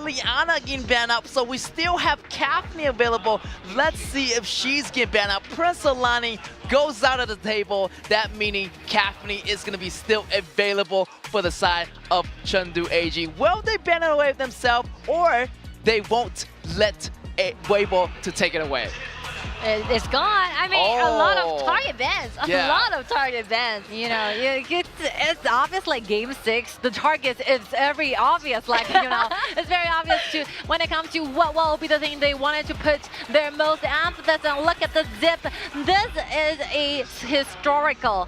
Liliana getting banned out, so we still have Kaphne available. Let's see if she's getting banned out. Prince Alani goes out of the table. That meaning Kaphne is going to be still available for the side of Chengdu.AG. Will they ban it away themselves, or they won't let Weibo to take it away? It's gone. I mean, a lot of target bans. A lot of target bans. You know, it's obvious like Game 6. The targets is very obvious. Like, you know, it's very obvious to when it comes to what will be the thing they wanted to put their most emphasis on. Look at the zip. This is a historical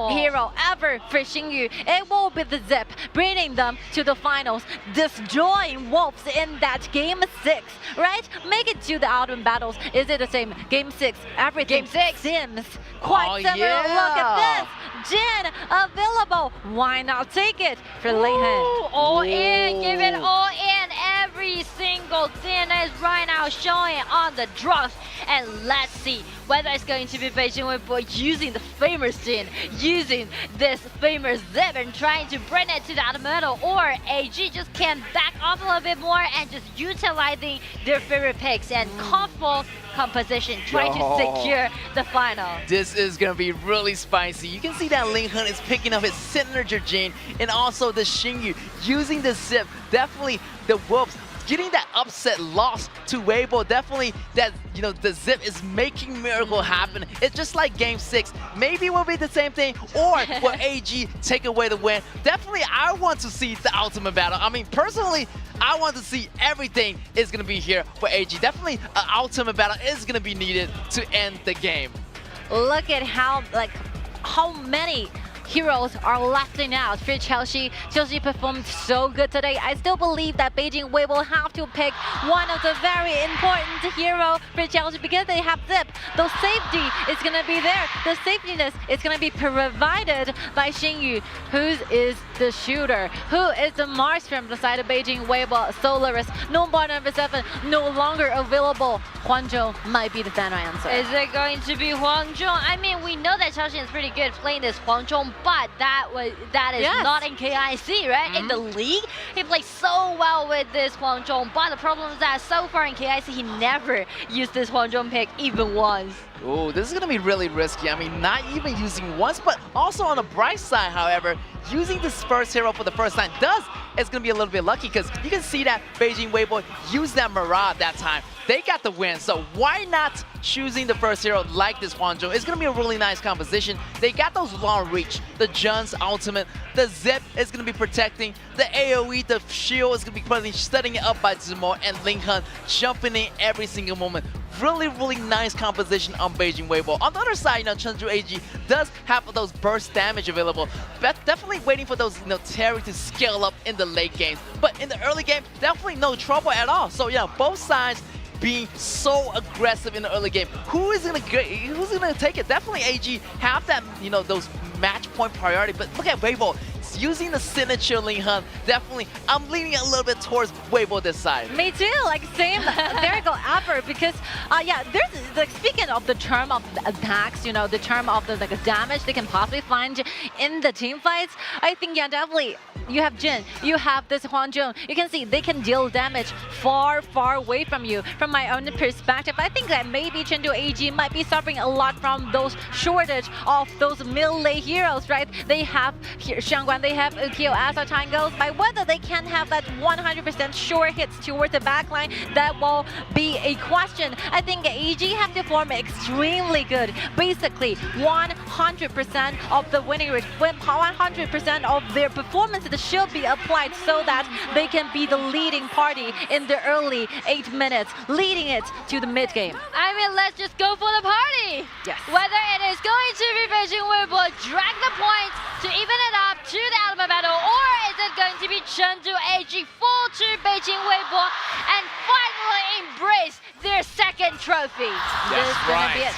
hero ever for Xingyu. It will be the zip, bringing them to the finals, destroying Wolves in that Game 6, right? Make it to the ultimate battles. Is it the same? Game 6, everything seems quite similar. Look at this. Jin available. Why not take it for Leihan? All in. Give it all in. Every single thing is right now showing on the draft. And let's see whether it's going to be Beijing.WB using the famous Jin, using this famous zip and trying to bring it to the middle, or AG just can back off a little bit more and just utilizing their favorite picks and comfortable composition, trying to secure the final. This is going to be really spicy. You can see that Leihan is picking up his signature Jin, and also the Xingyu using the zip. Definitely the Wolves getting that upset loss to Weibo. Definitely that, you know, the zip is making miracle happen. It's just like Game 6. Maybe it will be the same thing, or will AG take away the win? Definitely, I want to see the ultimate battle. I mean, personally, I want to see everything is going to be here for AG. Definitely, an ultimate battle is going to be needed to end the game. Look at how many heroes are lasting out for Chelsea. Chelsea performed so good today. I still believe that Beijing.WB will have to pick one of the very important hero for Chelsea because they have zip. The safety is going to be there. The safetiness is going to be provided by Xingyu. Who is the shooter? Who is the Mars from the side of Beijing.WB? Solaris, no bar number 7, no longer available. Huangzhou might be the final answer. Is it going to be Huangzhou? I mean, we know that Chelsea is pretty good playing this Huangzhou, but that is not in KIC, right? In the league, he plays so well with this Huangzhou, but the problem is that so far in KIC, he never used this Huangzhou pick even once. Oh, this is going to be really risky. I mean, not even using once, but also on the bright side, however, using this first hero for the first time it's going to be a little bit lucky because you can see that Beijing.WB used that Mirage that time. They got the win, so why not choosing the first hero like this Huangzhou? It's going to be a really nice composition. They got those long reach, the Jun's ultimate, the zip is going to be protecting, the AoE, the shield is going to be setting it up by Zimo, and Leihan jumping in every single moment. Really, really nice composition on Beijing.WB. On the other side, you know, Chengdu.AG does have those burst damage available, but definitely waiting for those, you know, Terry to scale up in the late games. But in the early game, definitely no trouble at all. So yeah, both sides being so aggressive in the early game. Who's gonna take it? Definitely AG have that, you know, those match point priority. But look at Weibo using the signature Leihan. Definitely, I'm leaning a little bit towards Weibo this side. Me too. Like same lyrical effort because yeah, there's like speaking of the term of the attacks, you know, the term of the damage they can possibly find in the team fights. I think definitely. You have Jin, you have this Huangzhou. You can see they can deal damage far, far away from you. From my own perspective, I think that maybe Chengdu.AG might be suffering a lot from those shortage of those melee heroes, right? They have Xiangguan, they have Ukyo as our time goes by. Whether they can have that 100% sure hits towards the backline, that will be a question. I think AG have to form extremely good. Basically, 100% of the winning rate, 100% of their performances should be applied so that they can be the leading party in the early 8 minutes, leading it to the mid game. I mean, let's just go for the party. Yes. Whether it is going to be Beijing.WB drag the points to even it up to the ultimate battle, or is it going to be Chengdu.AG fall to Beijing.WB and finally embrace their second trophy? That's right.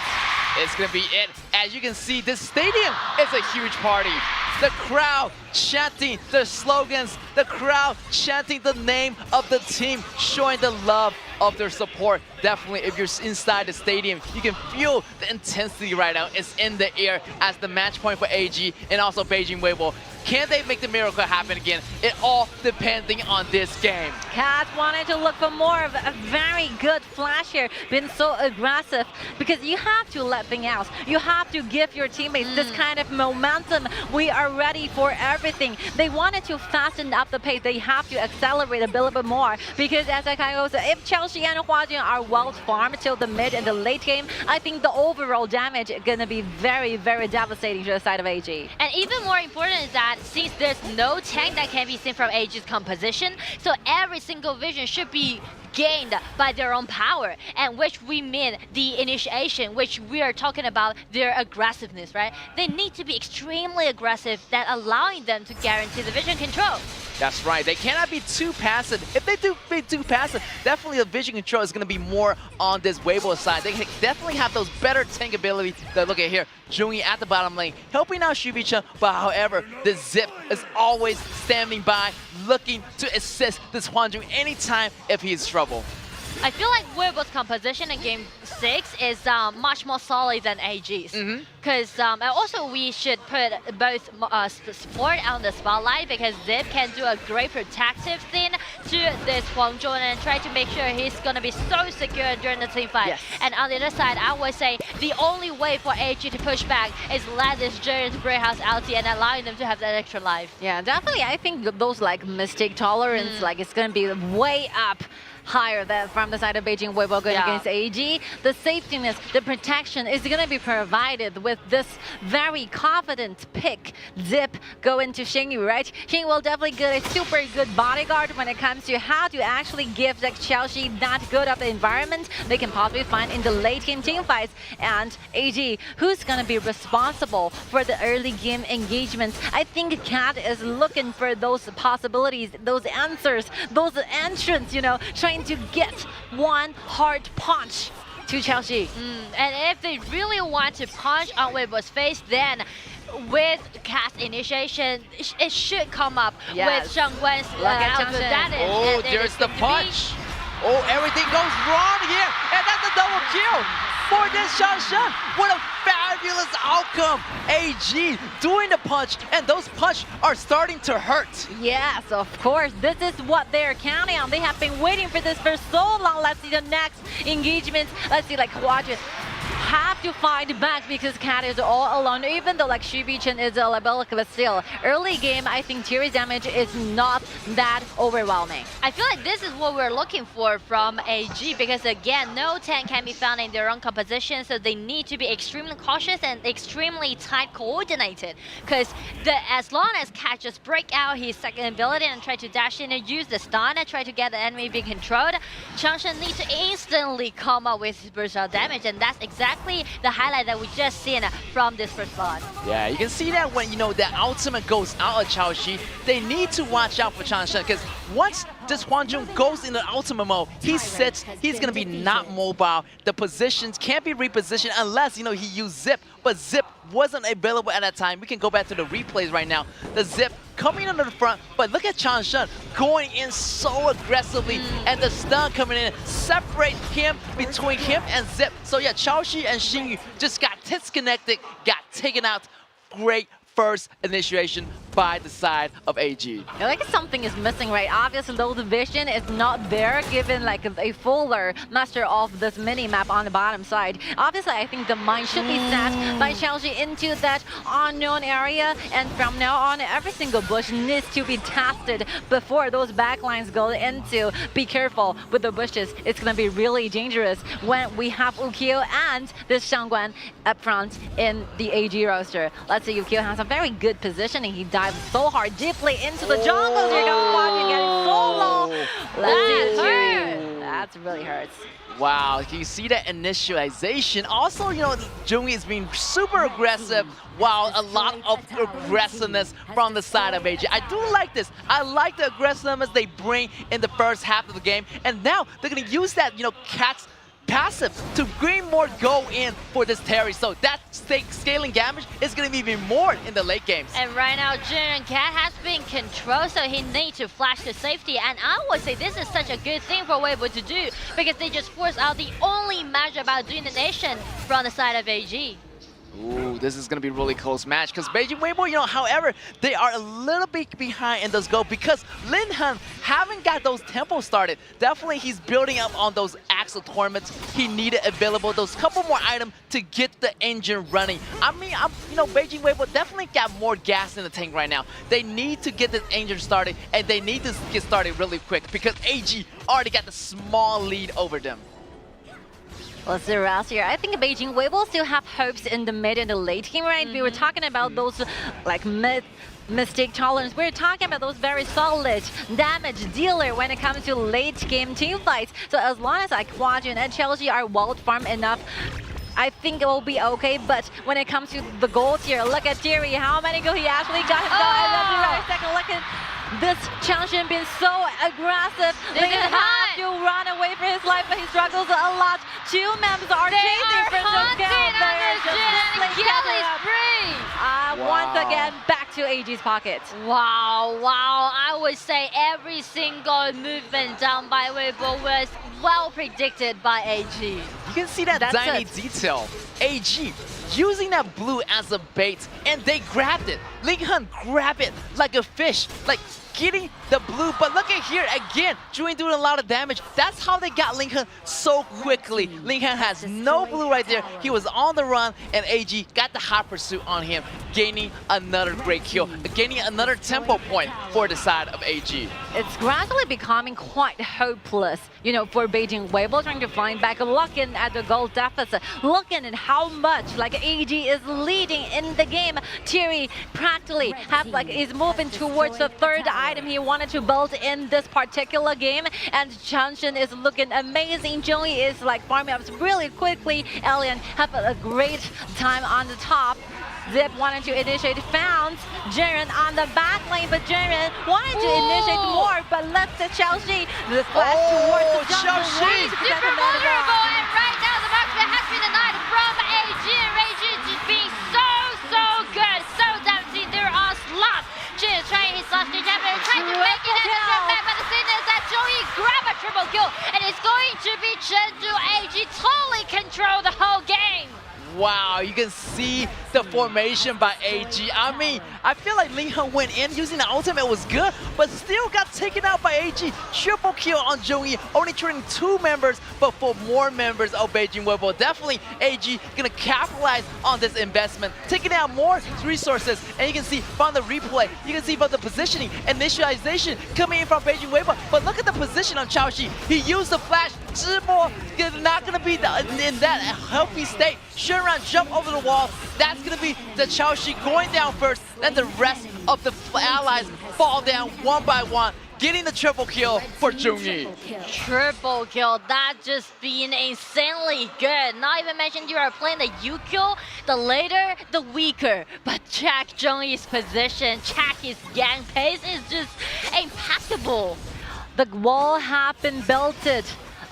It's gonna be it. As you can see, this stadium is a huge party. The crowd chanting the slogans, the crowd chanting the name of the team, showing the love of their support. Definitely, if you're inside the stadium, you can feel the intensity right now. It's in the air as the match point for AG and also Beijing.WB. Can they make the miracle happen again? It all depending on this game. Cat wanted to look for more of a very good flash here, been so aggressive, because you have to let things out. You have to give your teammates this kind of momentum. We are ready for everything. They wanted to fasten up the pace. They have to accelerate a little bit more, because as I kind of said, if Chelsea and Huajun are well farmed till the mid and the late game, I think the overall damage is going to be very, very devastating to the side of AG. And even more important is that since there's no tank that can be seen from AG's composition, so every single vision should be gained by their own power, and which we mean the initiation, which we are talking about their aggressiveness, right? They need to be extremely aggressive, that allowing them to guarantee the vision control. That's right. They cannot be too passive. If they do be too passive, definitely the vision control is going to be more on this Weibo side. They definitely have those better tank ability. Look at here, Jungi at the bottom lane, helping out Shubi-chan, but however, the Zip is always standing by, looking to assist this Hwanjung anytime if he's in trouble. I feel like Weibo's composition in Game 6 is much more solid than AG's. Because and also we should put both support on the spotlight, because Zip can do a great protective thing to this Hwangjun and try to make sure he's going to be so secure during the team fight. Yes. And on the other side, I would say the only way for AG to push back is let this Giant Greyhouse ulti and allowing them to have that extra life. Yeah, definitely. I think those like mistake tolerance, like it's going to be way up higher than from the side of Beijing.WB going against AG. The safetyness, the protection is going to be provided with this very confident pick. Zip go into Xingyu, right? Xingyu will definitely get a super good bodyguard when it comes to how to actually give like Chelsea that good of an environment they can possibly find in the late game team fights. And AG, who's going to be responsible for the early game engagements? I think Cat is looking for those possibilities, those answers, those entrants, you know, trying to get one hard punch to Chelsea. And if they really want to punch on Weibo's face, then with cast initiation, it should come up with Shangguan's output. That is, oh, there's the punch. Oh, everything goes wrong here, and that's a double kill for this Shanshan. What a fabulous outcome. AG doing the punch, and those punch are starting to hurt. Yes, of course. This is what they're counting on. They have been waiting for this for so long. Let's see the next engagement. Let's see, like, Huajun have to fight back because Cat is all alone, even though like Shubi-chan is a liability, but still, early game, I think Tiri's damage is not that overwhelming. I feel like this is what we're looking for from AG, because again, no tank can be found in their own composition, so they need to be extremely cautious and extremely tight coordinated, because as long as Cat just break out his second ability and try to dash in and use the stun and try to get the enemy being controlled, Changshan needs to instantly come up with burst out damage, and that's exactly the highlight that we just seen from this first blood. Yeah, you can see that when, you know, that ultimate goes out of Chaoxi, they need to watch out for Changshan, because once this Hwanjun goes into ultimate mode, he sits, he's going to be not mobile. The positions can't be repositioned unless, you know, he used Zip, but Zip wasn't available at that time. We can go back to the replays right now. The Zip coming into the front, but look at Changshan going in so aggressively, and the stun coming in, separate him between him and Zip. So yeah, Chaoxi and Xingyu just got disconnected, got taken out. Great first initiation by the side of AG. I like something is missing, right? Obviously, though, the vision is not there, given like a fuller master of this mini map on the bottom side. Obviously, I think the mine should be set by Chelsea into that unknown area, and from now on, every single bush needs to be tested before those backlines go into. Be careful with the bushes. It's gonna be really dangerous when we have Ukyo and this Shangguan up front in the AG roster. Let's see, Ukyo has a very good positioning. He dives so hard, deeply into the jungle. You're gonna watch it getting so low. Let's see. That really hurts. Wow, can you see that initialization? Also, you know, Jungi is being super aggressive, while a lot of aggressiveness from the side of AG. I do like this. I like the aggressiveness they bring in the first half of the game, and now they're gonna use that, you know, Cat's passive to bring more go in for this Terry. So that scaling damage is going to be even more in the late games. And right now, Jin Cat has been controlled, so he needs to flash to safety. And I would say this is such a good thing for Weibo to do, because they just force out the only match about doing the nation from the side of AG. Ooh, this is going to be a really close match because Beijing.WB, you know, however, they are a little bit behind in those goals because Lin Han haven't got those tempos started. Definitely he's building up on those Axel tournaments. He needed available those couple more items to get the engine running. I mean, you know, Beijing.WB definitely got more gas in the tank right now. They need to get this engine started and they need to get started really quick because AG already got the small lead over them. Let's see, Ross here. I think Beijing.WB will still have hopes in the mid and the late game, right? We were talking about those like mistake tolerance. We're talking about those very solid damage dealer when it comes to late game team fights. So as long as like Quadrant and Chelsea are well farmed enough, I think it will be okay. But when it comes to the goals here, look at Thierry, how many goals he actually got himself. I love you right second. Look at this champion being so aggressive. They have to run away for his life, but he struggles a lot. Two members are chasing for the kill. Once again, back to AG's pocket. Wow, I would say every single movement done by Weibo was well predicted by AG. You can see that tiny detail. AG using that blue as a bait, and they grabbed it. Lin Han grabbed it like a fish, like getting the blue. But look at here again, Julian doing a lot of damage. That's how they got Lin Han so quickly. Lin Han has no blue right there. He was on the run, and AG got the hot pursuit on him, gaining another great kill, gaining another tempo point for the side of AG. It's gradually becoming quite hopeless, you know, for Beijing.WB trying to find back, looking at the goal deficit, looking at how much like AG is leading in the game. Thierry practically is moving towards the third item he wanted to build in this particular game, and Chanshin is looking amazing. Joey is like farming up really quickly. Alien have a great time on the top. Zip wanted to initiate, found Jiren on the back lane, but Jiren wanted to initiate more, but left to Chelsea. The flash towards the jungle. Super vulnerable, and right now the marksman has been denied from AG, and AG is just being so good, so damaging. They're on slot. Jiren is trying his last stage effort, trying to make it in the jump back, but the thing is that Joey grab a triple kill, and it's going to be Chengdu.AG totally control the whole game. Wow, you can see the formation by AG. I mean, I feel like Lin Han went in using the ultimate was good, but still got taken out by AG. Triple kill on Joey, only turning 2 members, but for more members of Beijing.WB. Definitely AG gonna capitalize on this investment, taking out more resources. And you can see from the replay, you can see from the positioning, initialization coming in from Beijing.WB. But look at the position on Chaoxi. He used the flash. Zhibo is not gonna be in that healthy state. Shenran jump over the wall. That's gonna be the Chaoxi going down first, then the rest of the allies fall down one by one, getting the triple kill for Jungyi. Triple kill, that just being insanely good. Not even mention you are playing the Yukio, the later, the weaker. But check Jungyi's position, check his gang pace is just impeccable. The wall have been built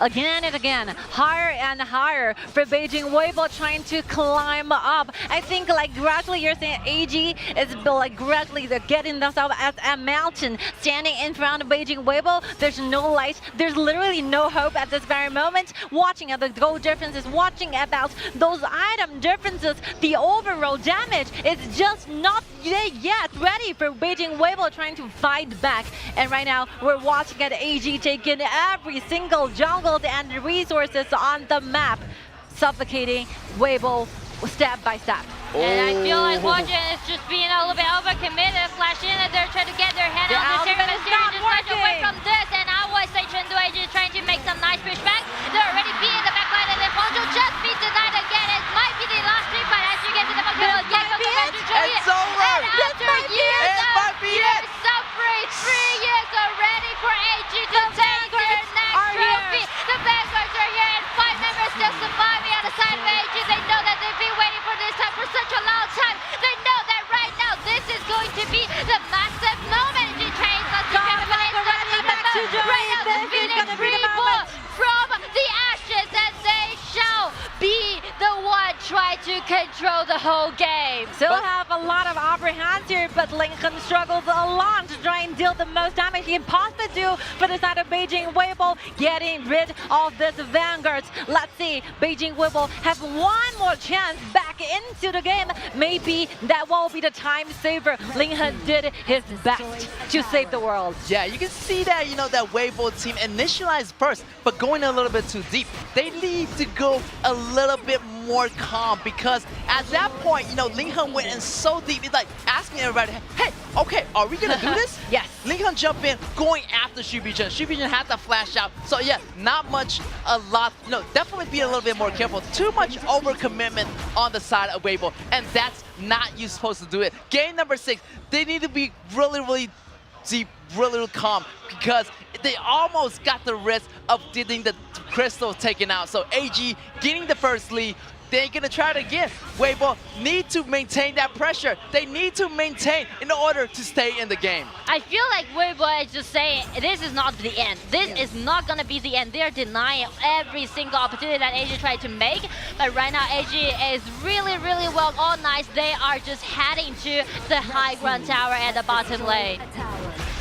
again and again, higher and higher for Beijing.WB trying to climb up. I think like gradually you're saying AG is like gradually they're getting themselves as a mountain standing in front of Beijing.WB. There's no light, there's literally no hope at this very moment. Watching at the goal differences, watching about those item differences, the overall damage is just not yet ready for Beijing.WB trying to fight back. And right now we're watching at AG taking every single jungle and resources on the map, suffocating Weibo step by step. And I feel like Quadrant is just being a little bit overcommitted, flash in, and they're trying to get their hand on this area, but just flash away from this, and I would say Chengdu.AG is trying to make some nice pushback. They're already being the backline, and then Poncho just be denied again. It might be the last team fight as you get to the Poncho again. It's over! And after years of suffering, 3 years already for AG to take their next trophy. The Vanguards are here, and 5 members still surviving on the side of AG. They know that they've been waiting for this time for such a long time. They know that right now this is going to be the massive moment. G trains us to right now the Phoenix reborn from the ashes, and they shall be the one trying to control the whole game. Still have a lot of upper hands here, but Lincoln struggles a lot to try and deal the most damage he can possibly do for the side of Beijing.WB, getting rid of this vanguard. Let's see, Beijing.WB have one more chance back into the game. Maybe that will be the time saver. Lincoln did his best to save the world. Yeah, you can see that, that Weibo team initialized first, but going a little bit too deep. They need to go a little bit more calm, because at that point, Lincoln went in so deep. It's like asking everybody, hey, okay, are we gonna do this? Yes. Lincoln jumped in, going after Shubichen. Shubichen had to flash out. So yeah, not much, a lot, definitely be a little bit more careful. Too much overcommitment on the side of Weibo, and that's not you supposed to do it. Game number 6, they need to be really, really deep, really calm, because they almost got the risk of getting the crystal taken out. So AG getting the first lead. They're gonna try it again. Weibo need to maintain that pressure. They need to maintain in order to stay in the game. I feel like Weibo is just saying, this is not the end. This is not gonna be the end. They're denying every single opportunity that AG tried to make. But right now, AG is really, really well organized. They are just heading to the high ground tower at the bottom lane.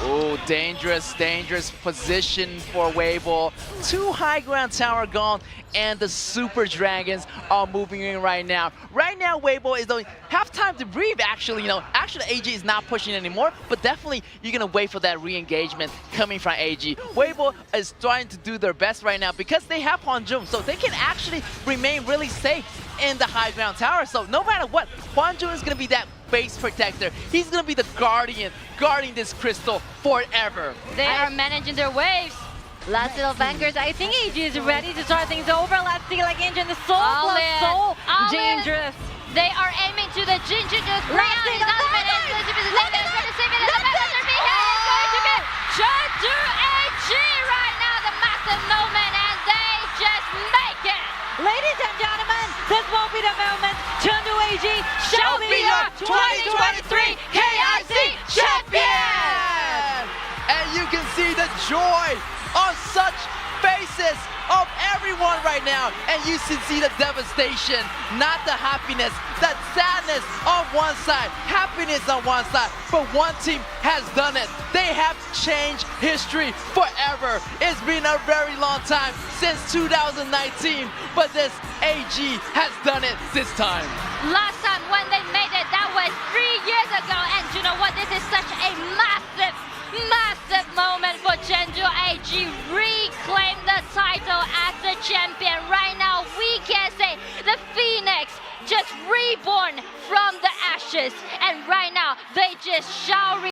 Oh, dangerous, dangerous position for Weibo. 2 high ground tower gone, and the Super Dragons are moving in right now. Right now, Weibo is don't have time to breathe, actually. Actually, AG is not pushing anymore, but definitely you're going to wait for that re-engagement coming from AG. Weibo is trying to do their best right now because they have Hwanjun, so they can actually remain really safe in the high ground tower. So no matter what, Hwanjun is going to be that base protector. He's going to be the guardian, guarding this crystal forever. They are managing their waves. Last little bankers, I think AG is ready to start things over. Let's see, like Engine, the so All close, in. so All dangerous. They are aiming to the Jin Jin. Chengdu.AG right now, the massive moment, and they just make it. Ladies and gentlemen, this will be the moment. Chengdu.AG shall be your 2023 KIC champion! And you can see the joy on such faces of everyone right now, and you can see the devastation, not the happiness, the sadness on one side, happiness on one side, but one team has done it. They have changed history forever. It's been a very long time, since 2019, but this AG has done it this time. Last time when they made it, that was 3 years ago, and you know what? This is such a massive moment for Chengdu.AG. Reclaim the title as the champion. Right now, we can say the Phoenix just reborn from the ashes, and right now they just shall